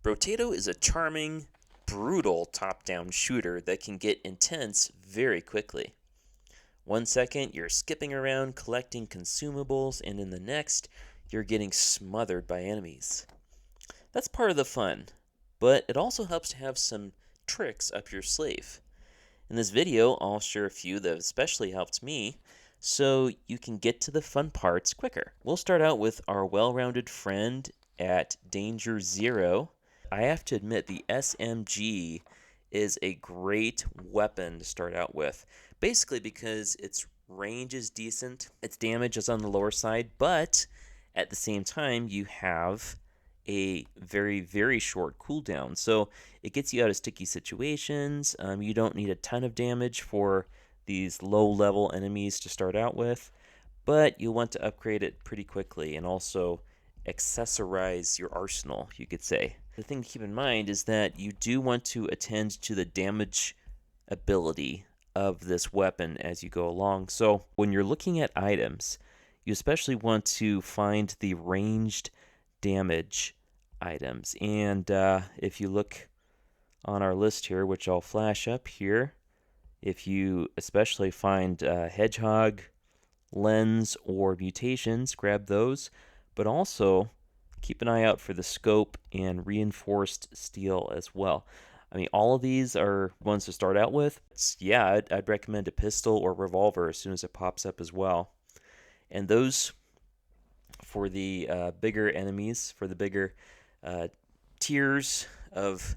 Brotato is a charming, brutal top-down shooter that can get intense very quickly. 1 second, you're skipping around collecting consumables, and in the next, you're getting smothered by enemies. That's part of the fun, but it also helps to have some tricks up your sleeve. In this video, I'll share a few that have especially helped me, so you can get to the fun parts quicker. We'll start out with our well-rounded friend at Danger Zero. I have to admit, the SMG is a great weapon to start out with, basically because its range is decent, its damage is on the lower side, but at the same time you have a very, very short cooldown, so it gets you out of sticky situations. You don't need a ton of damage for these low-level enemies to start out with, but you'll want to upgrade it pretty quickly and also accessorize your arsenal, you could say. The thing to keep in mind is that you do want to attend to the damage ability of this weapon as you go along. So when you're looking at items, you especially want to find the ranged damage items. And if you look on our list here, which I'll flash up here, if you especially find Hedgehog, Lens, or Mutations, grab those. But also keep an eye out for the scope and reinforced steel as well. I mean, all of these are ones to start out with. Yeah, I'd recommend a pistol or revolver as soon as it pops up as well. And those for the bigger enemies, for the bigger tiers of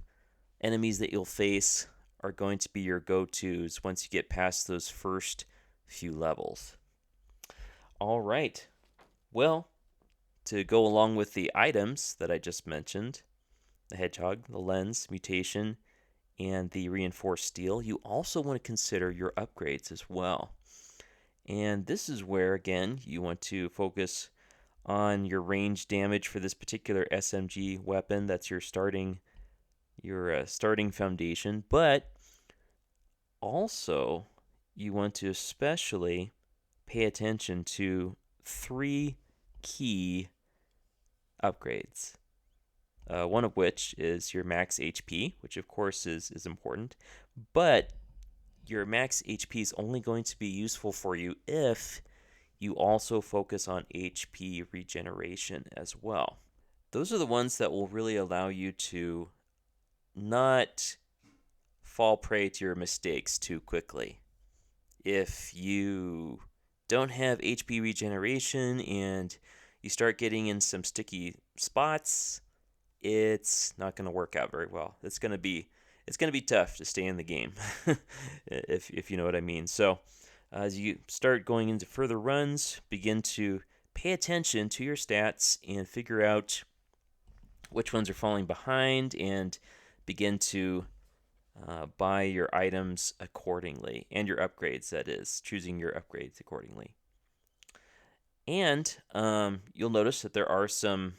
enemies that you'll face, are going to be your go-tos once you get past those first few levels. All right. Well, to go along with the items that I just mentioned, the Hedgehog, the Lens, Mutation, and the Reinforced Steel, you also want to consider your upgrades as well. And this is where, again, you want to focus on your range damage for this particular SMG weapon. That's your starting foundation. But also, you want to especially pay attention to 3 key upgrades. One of which is your max HP, which of course is important, but your max HP is only going to be useful for you if you also focus on HP regeneration as well. Those are the ones that will really allow you to not fall prey to your mistakes too quickly. If you don't have HP regeneration and you start getting in some sticky spots, it's not going to work out very well. It's going to be tough to stay in the game, if you know what I mean. So as you start going into further runs, begin to pay attention to your stats and figure out which ones are falling behind, and begin to buy your items accordingly, and your upgrades, that is, choosing your upgrades accordingly. And you'll notice that there are some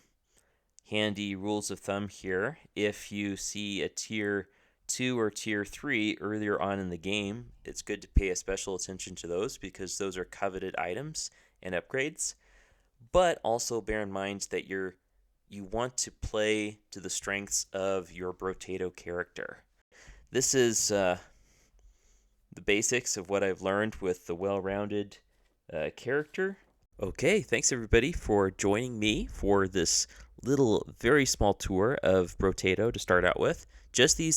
handy rules of thumb here. If you see a tier 2 or tier 3 earlier on in the game, it's good to pay a special attention to those because those are coveted items and upgrades. But also bear in mind that you want to play to the strengths of your Brotato character. This is the basics of what I've learned with the well-rounded character. Okay, thanks everybody for joining me for this little very small tour of Brotato to start out with. Just the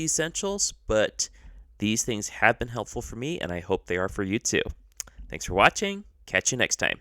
essentials, but these things have been helpful for me, and I hope they are for you too. Thanks for watching. Catch you next time.